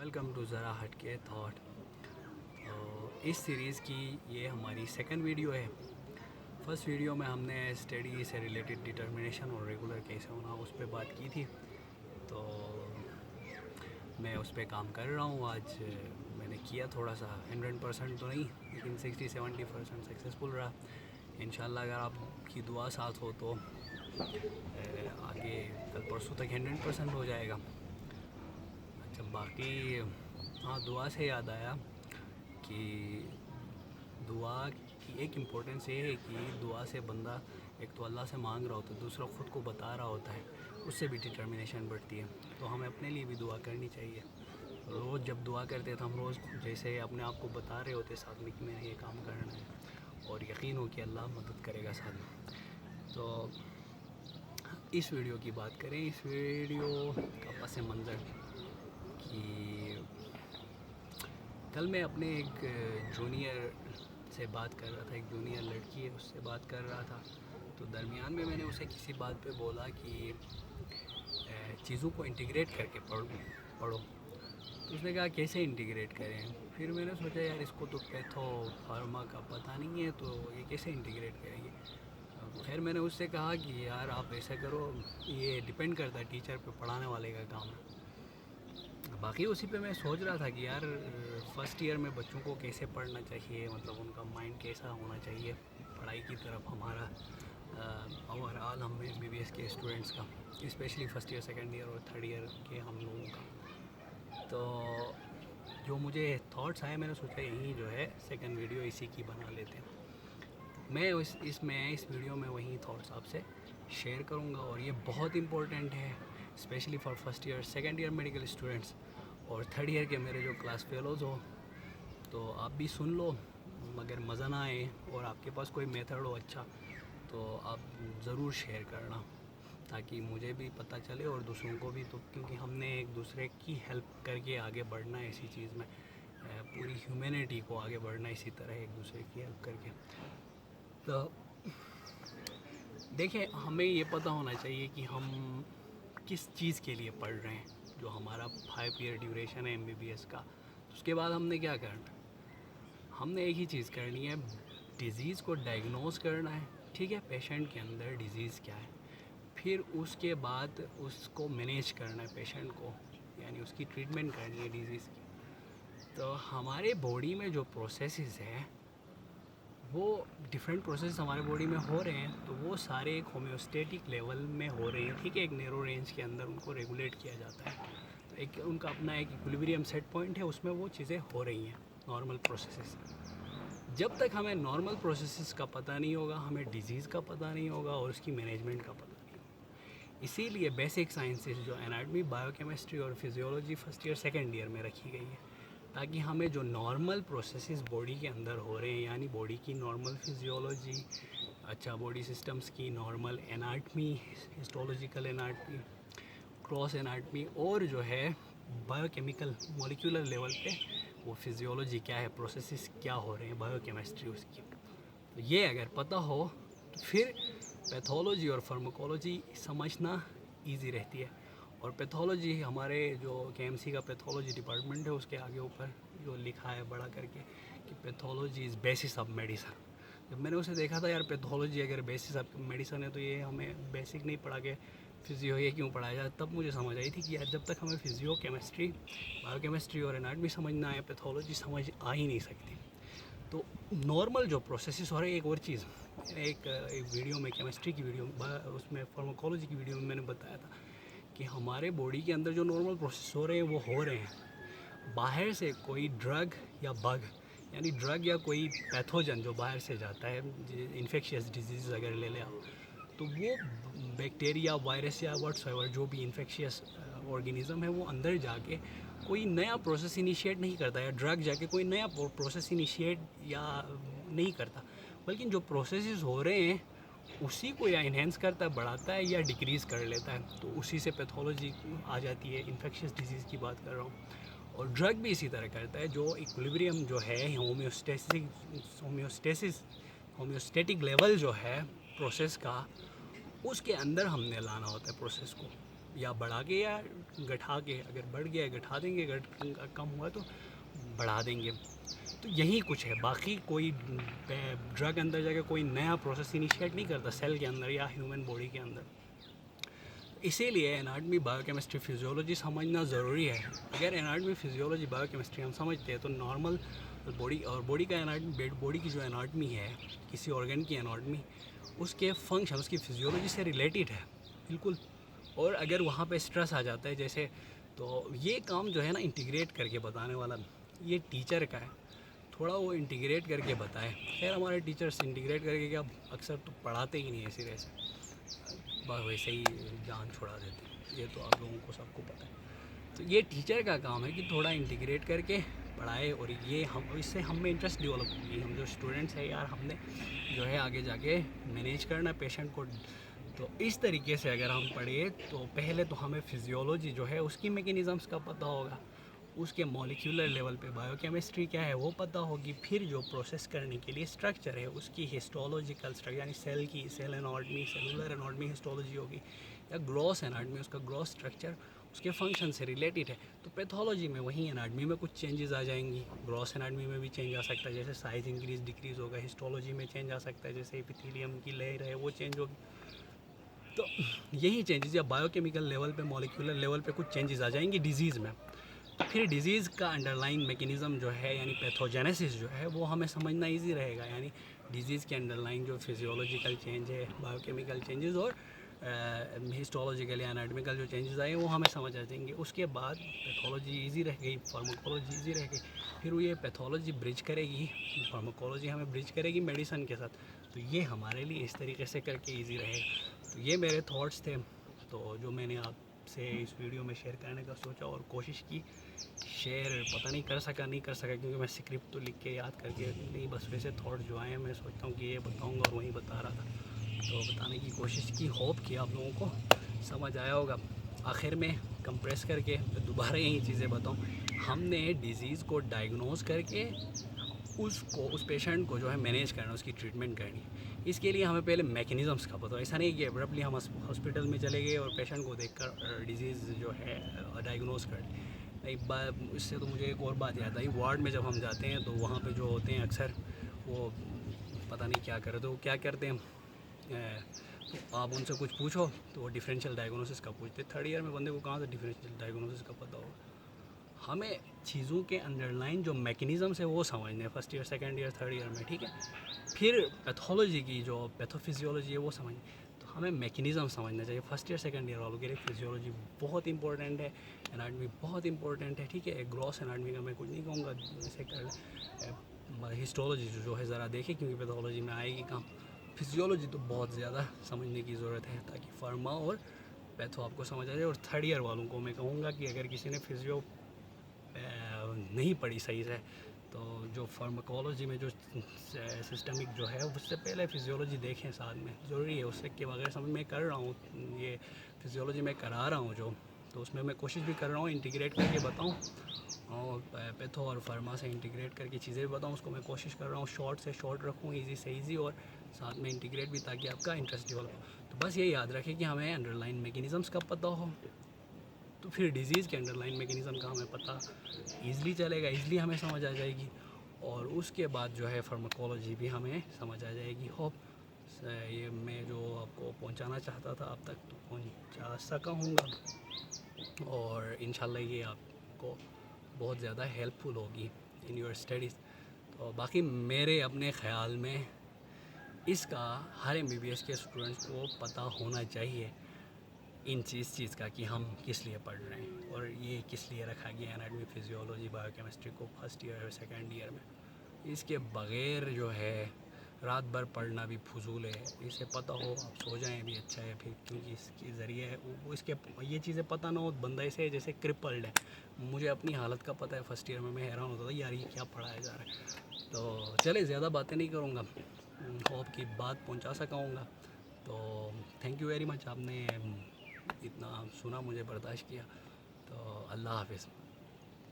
Welcome to ذرا ہٹ کے thought. اس series کی یہ ہماری سیکنڈ ویڈیو ہے. فرسٹ ویڈیو میں ہم نے اسٹڈی سے ریلیٹڈ ڈٹرمنیشن اور ریگولر کیسے ہونا اس پہ بات کی تھی, تو میں اس پہ کام کر رہا ہوں. آج میں نے کیا تھوڑا سا 100% تو نہیں لیکن 60-70% سکسیزفل رہا. انشاءاللہ اگر آپ کی دعا ساتھ ہو تو آگے کل پرسوں تک 100% ہو جائے گا. اچھا باقی دعا سے یاد آیا کہ دعا کی ایک امپورٹنس یہ ہے کہ دعا سے بندہ ایک تو اللہ سے مانگ رہا ہوتا ہے, دوسرا خود کو بتا رہا ہوتا ہے, اس سے بھی ڈٹرمنیشن بڑھتی ہے. تو ہمیں اپنے لیے بھی دعا کرنی چاہیے. روز جب دعا کرتے تو ہم روز جیسے اپنے آپ کو بتا رہے ہوتے ساتھ میں کہ میں نے یہ کام کرنا ہے, اور یقین ہو کہ اللہ مدد کرے گا ساتھ میں. تو اس ویڈیو کی بات کریں. اس ویڈیو کا پس منظر کہ کل میں اپنے ایک جونیئر سے بات کر رہا تھا. ایک جونیئر لڑکی ہے, اس سے بات کر رہا تھا. تو درمیان میں نے اسے کسی بات پہ بولا کہ چیزوں کو انٹیگریٹ کر کے پڑھو. تو اس نے کہا کیسے انٹیگریٹ کریں. پھر میں نے سوچا یار اس کو تو پیتھو فارما کا پتہ نہیں ہے, تو یہ کیسے انٹیگریٹ کریں گے. خیر میں نے اس سے کہا کہ یار آپ ایسا کرو, یہ ڈپینڈ کرتا ہے ٹیچر پہ, پڑھانے والے کا کام ہے. باقی اسی پہ میں سوچ رہا تھا کہ یار فرسٹ ایئر میں بچوں کو کیسے پڑھنا چاہیے, مطلب ان کا مائنڈ کیسا ہونا چاہیے پڑھائی کی طرف. ہمارا اوور آل ہم MBBS کے اسٹوڈنٹس کا, specially first year, second year اور تھرڈ ایئر کے ہم لوگوں کا. تو جو مجھے تھاٹس آئے میں نے سوچا یہیں جو ہے سیکنڈ ویڈیو اسی کی بنا لیتے ہیں. میں اس ویڈیو میں وہی تھاٹس آپ سے شیئر کروں گا, اور یہ بہت امپورٹنٹ ہے specially for first year, second year medical students اور تھرڈ ایئر کے میرے جو کلاس فیلوز ہو. تو آپ بھی سن لو, مگر مزہ نہ آئے اور آپ کے پاس کوئی میتھڈ ہو اچھا تو آپ ضرور شیئر کرنا, تاکہ مجھے بھی پتہ چلے اور دوسروں کو بھی. تو کیونکہ ہم نے ایک دوسرے کی ہیلپ کر کے آگے بڑھنا ہے اسی چیز میں, پوری ہیومینٹی کو آگے بڑھنا اسی طرح ایک دوسرے کی ہیلپ کر کے. تو دیکھیں ہمیں یہ پتہ ہونا چاہیے کہ ہم کس چیز کے لیے پڑھ رہے ہیں. جو ہمارا 5 ایئر ڈیوریشن ہے MBBS کا, اس کے بعد ہم نے کیا کرنا. ہم نے ایک ہی چیز کرنی ہے, ڈیزیز کو ڈائگنوز کرنا ہے. ٹھیک ہے, پیشنٹ کے اندر ڈیزیز کیا ہے, پھر اس کے بعد اس کو مینیج کرنا ہے پیشنٹ کو, یعنی اس کی ٹریٹمنٹ کرنی ہے ڈیزیز کی. تو ہمارے باڈی میں جو پروسیسز ہیں وہ ڈیفرنٹ پروسیس ہمارے باڈی میں ہو رہے ہیں, تو وہ سارے ایک ہومیوسٹیٹک لیول میں ہو رہے ہیں. ٹھیک ہے, ایک نیرو رینج کے اندر ان کو ریگولیٹ کیا جاتا ہے. تو ایک ان کا اپنا ایک ایکویلیبریم سیٹ پوائنٹ ہے, اس میں وہ چیزیں ہو رہی ہیں نارمل پروسیسز. جب تک ہمیں نارمل پروسیسز کا پتہ نہیں ہوگا, ہمیں ڈیزیز کا پتہ نہیں ہوگا اور اس کی مینجمنٹ کا پتہ نہیں ہوگا. اسی لیے بیسک سائنسز جو اناٹمی, بایو کیمسٹری اور physiology first year second year میں رکھی گئی ہے, تاکہ ہمیں جو نارمل پروسیسز باڈی کے اندر ہو رہے ہیں, یعنی باڈی کی نارمل فزیولوجی, اچھا باڈی سسٹمز کی normal anatomy, histological anatomy, cross anatomy, اور جو ہے بایو کیمیکل مولیکولر لیول پہ وہ فزیولوجی کیا ہے, پروسیسز کیا ہو رہے ہیں, بایو کیمسٹری اس کی. تو یہ اگر پتہ ہو تو پھر پیتھولوجی اور فارماکولوجی سمجھنا ایزی رہتی ہے. اور پیتھولوجی ہمارے جو KMC کا پیتھولوجی ڈپارٹمنٹ ہے, اس کے آگے اوپر جو لکھا ہے بڑا کر کے کہ pathology is basis of medicine. جب میں نے اسے دیکھا تھا یار پیتھولوجی اگر بیسس آف میڈیسن ہے تو یہ ہمیں بیسک نہیں پڑھا کے فزیو یہ کیوں پڑھایا جائے. تب مجھے سمجھ آئی تھی کہ یار جب تک ہمیں فزیو کیمسٹری, بایو کیمسٹری اور اناٹمی سمجھنا ہے, پیتھولوجی سمجھ آ ہی نہیں سکتی. تو نارمل جو پروسیسز ہو رہے ہیں, ایک اور چیز, ایک ویڈیو میں کیمسٹری کی ویڈیو, اس میں فارماکولوجی کی ویڈیو میں میں نے بتایا تھا کہ ہمارے باڈی کے اندر جو نارمل پروسیس ہو رہے ہیں وہ ہو رہے ہیں. باہر سے کوئی ڈرگ یا بگ, یعنی ڈرگ یا کوئی پیتھوجن جو باہر سے جاتا ہے, انفیکشیس ڈیزیز اگر لے لیں آپ, تو وہ بیکٹیریا, وائرس یا واٹس ایور جو بھی انفیکشیس آرگینزم ہے وہ اندر جا کے کوئی نیا پروسیس انیشیٹ نہیں کرتا, یا ڈرگ جا کے کوئی نیا پروسیس انیشیٹ یا نہیں کرتا, بلکہ جو پروسیسز ہو رہے ہیں اسی کو یا انہینس کرتا ہے, بڑھاتا ہے, یا ڈیکریز کر لیتا ہے. تو اسی سے پیتھولوجی آ جاتی ہے. انفیکشیس ڈیزیز کی بات کر رہا ہوں. اور ڈرگ بھی اسی طرح کرتا ہے, جو ایکویلیبریم جو ہے ہومیوسٹیٹک لیول جو ہے پروسیس کا, اس کے اندر ہم نے لانا ہوتا ہے پروسیس کو. یا بڑھا کے یا گھٹا کے، اگر بڑھ گیا گھٹا دیں گے، کم ہوا تو بڑھا دیں گے. تو یہی کچھ ہے، باقی کوئی ڈرگ اندر جا کے کوئی نیا پروسیس انیشیٹ نہیں کرتا سیل کے اندر یا ہیومن باڈی کے اندر. اسی لیے اناٹمی بایو کیمسٹری فزیولوجی سمجھنا ضروری ہے. اگر اناٹمی فزیولوجی بایو کیمسٹری ہم سمجھتے ہیں تو نارمل باڈی اور باڈی کا باڈی کی جو اناٹمی ہے، کسی آرگن کی اناٹمی، اس کے فنکشن اس کی فزیولوجی سے ریلیٹڈ ہے بالکل. اور اگر وہاں پہ اسٹریس آ جاتا ہے جیسے، تو یہ کام جو ہے نا انٹیگریٹ کر کے بتانے والا یہ ٹیچر کا ہے، تھوڑا وہ انٹیگریٹ کر کے بتائے. خیر ہمارے ٹیچرس انٹیگریٹ کر کے کیا اکثر تو پڑھاتے ہی نہیں ہے سرے سے، بس ویسے ہی جان چھڑا دیتے ہیں، یہ تو آپ لوگوں کو سب کو پتہ ہے. تو یہ ٹیچر کا کام ہے کہ تھوڑا انٹیگریٹ کر کے پڑھائے، اور یہ اس سے ہم میں انٹرسٹ ڈیولپ ہوگی. ہم جو اسٹوڈنٹس ہیں یار، ہم نے جو ہے آگے جا کے مینیج کرنا پیشنٹ کو. تو اس طریقے سے اگر ہم پڑھیں تو پہلے تو ہمیں فزیولوجی جو ہے اس کی میکینزمس کا پتہ ہوگا، اس کے مولیکولر لیول پہ بایو کیمسٹری کیا ہے وہ پتہ ہوگی. پھر جو پروسیس کرنے کے لیے اسٹرکچر ہے اس کی ہسٹولوجیکل اسٹرکچر، یعنی سیل کی cell anatomy, cellular anatomy histology ہوگی، یا گروس اناٹمی اس کا گروس اسٹرکچر اس کے فنکشن سے ریلیٹڈ ہے. تو پیتھولوجی میں وہیں اناٹمی میں کچھ چینجز آ جائیں گی، گروس اناٹمی میں بھی چینج آ سکتا ہے، جیسے سائز انکریز ڈکریز ہوگا. ہسٹولوجی میں چینج آ سکتا ہے، جیسے ایپیتھیلیم کی لیئر ہے وہ چینج ہوگی. تو یہی چینجز یا بایو کیمیکل لیول پہ، مولیکولر لیول پہ کچھ چینجز آ جائیں گی ڈیزیز میں. پھر ڈیزیز کا انڈر لائن میکینزم جو ہے، یعنی پیتھوجینیسس جو ہے وہ ہمیں سمجھنا ایزی رہے گا. یعنی ڈیزیز کے انڈر لائن جو فزیولوجیکل چینج ہے، بایو کیمیکل چینجز اور ہسٹولوجیکل یا اناٹمیکل جو چینجز آئے وہ ہمیں سمجھ آ جائیں گے. اس کے بعد پیتھولوجی ایزی رہ گئی، فارماکولوجی ایزی رہ گئی. پھر یہ پیتھولوجی برج کرے گی، فارماکولوجی ہمیں برج کرے گی میڈیسن کے ساتھ. تو یہ ہمارے لیے اس طریقے سے کر کے ایزی رہے گا. تو یہ میرے تھاٹس تھے، تو جو میں نے آپ سے اس ویڈیو میں شیئر کرنے کا سوچا اور کوشش کی. شیئر پتہ نہیں کر سکا کیونکہ میں اسکرپٹ تو لکھ کے یاد کر کے نہیں، بس ویسے تھاٹ جو آئے ہیں میں سوچتا ہوں کہ یہ بتاؤں گا اور وہیں بتا رہا تھا. تو بتانے کی کوشش کی، ہوپ کہ آپ لوگوں کو سمجھ آیا ہوگا. آخر میں کمپریس کر کے دوبارہ یہی چیزیں بتاؤں. ہم نے ڈیزیز کو ڈائگنوز کر کے اس پیشنٹ کو جو ہے مینیج کرنا، اس کی ٹریٹمنٹ کرنی. اس کے لیے ہمیں پہلے میکینزمس کا پتہ. ایسا نہیں کہ ایبرپٹلی ہم ہاسپٹل میں چلے گئے اور پیشنٹ کو دیکھ کر ڈیزیز جو ہے ڈائگنوز کر لی. اس سے تو مجھے ایک اور بات یاد آئی. وارڈ میں جب ہم جاتے ہیں تو وہاں پہ جو ہوتے ہیں اکثر وہ پتہ نہیں کیا کرتے، وہ کیا کرتے ہیں، آپ ان سے کچھ پوچھو تو وہ ڈیفرینشیل ڈائگنوسس کا پوچھتے. تھرڈ ایئر میں بندے کو کہاں سے ڈیفرینشیل ڈائگنوسس کا پتہ ہوگا. ہمیں چیزوں کے انڈر لائن جو میکینزمس ہے وہ سمجھنے ہیں first year, second year, third year میں، ٹھیک ہے. پھر پیتھولوجی کی جو پیتھوفزیولوجی ہے وہ سمجھیں. تو ہمیں میکینزم سمجھنا چاہیے. فرسٹ ایئر سیکنڈ ایئر والوں کے لیے فزیولوجی بہت امپورٹنٹ ہے، اناٹمی بہت امپورٹنٹ ہے، ٹھیک ہے. گراس اناٹمی کا میں کچھ نہیں کہوں گا، اسے ہسٹولوجی جو ہے ذرا دیکھیں کیونکہ پیتھولوجی میں آئے گی کام. فزیولوجی تو بہت زیادہ سمجھنے کی ضرورت ہے تاکہ فارما اور پیتھو آپ کو سمجھ آ جائے. اور تھرڈ ایئر والوں کو میں کہوں گا کہ اگر کسی نے فزیو نہیں پڑھی صحیح سے، تو جو فارماکولوجی میں جو سسٹمک جو ہے اس سے پہلے فزیولوجی دیکھیں ساتھ میں، ضروری ہے. اس سے کے بغیر سمجھ میں کر رہا ہوں، یہ فزیولوجی میں کرا رہا ہوں جو، تو اس میں کوشش بھی کر رہا ہوں انٹیگریٹ کر کے بتاؤں، اور پیتھو اور فارما سے انٹیگریٹ کر کے چیزیں بھی بتاؤں. اس کو میں کوشش کر رہا ہوں شارٹ سے شارٹ رکھوں، ایزی سے ایزی، اور ساتھ میں انٹیگریٹ بھی تاکہ آپ کا انٹرسٹ ڈیولپ ہو. تو بس یہ یاد رکھیں کہ ہمیں انڈر لائن میکینزمس کا پتہ ہو، تو پھر ڈیزیز کے انڈر لائن میکینزم کا ہمیں پتہ ایزلی چلے گا، ایزلی ہمیں سمجھ آ جائے گی. اور اس کے بعد جو ہے فارماکولوجی بھی ہمیں سمجھ آ جائے گی. ہوپ یہ میں جو آپ کو پہنچانا چاہتا تھا اب تک تو پہنچا سکا ہوں گا، اور انشاءاللہ یہ آپ کو بہت زیادہ ہیلپ فل ہوگی ان یور اسٹڈیز. تو باقی میرے اپنے خیال میں اس کا ہر MBBS کے اسٹوڈنٹس کو پتہ ہونا چاہیے ان چیز کا کہ ہم کس لیے پڑھ رہے ہیں اور یہ کس لیے رکھا گیا اناٹمی فزیولوجی بایو کیمسٹری کو فرسٹ ایئر اور سیکنڈ ایئر میں. اس کے بغیر جو ہے رات بھر پڑھنا بھی فضول ہے. اسے پتہ ہو آپ سو جائیں بھی اچھا ہے پھر، کیونکہ اس کے ذریعے اس کے یہ چیزیں پتہ نہ ہو بندہ اسے جیسے کرپلڈ ہے. مجھے اپنی حالت کا پتہ ہے، فرسٹ ایئر میں حیران ہوتا تھا یار یہ کیا پڑھایا جا رہا ہے. تو چلے زیادہ باتیں نہیں کروں گا، ہوپ کی بات پہنچا سکا ہوں گا. تو تھینک یو ویری مچ، آپ نے اتنا سنا، مجھے برداشت کیا. تو اللہ حافظ.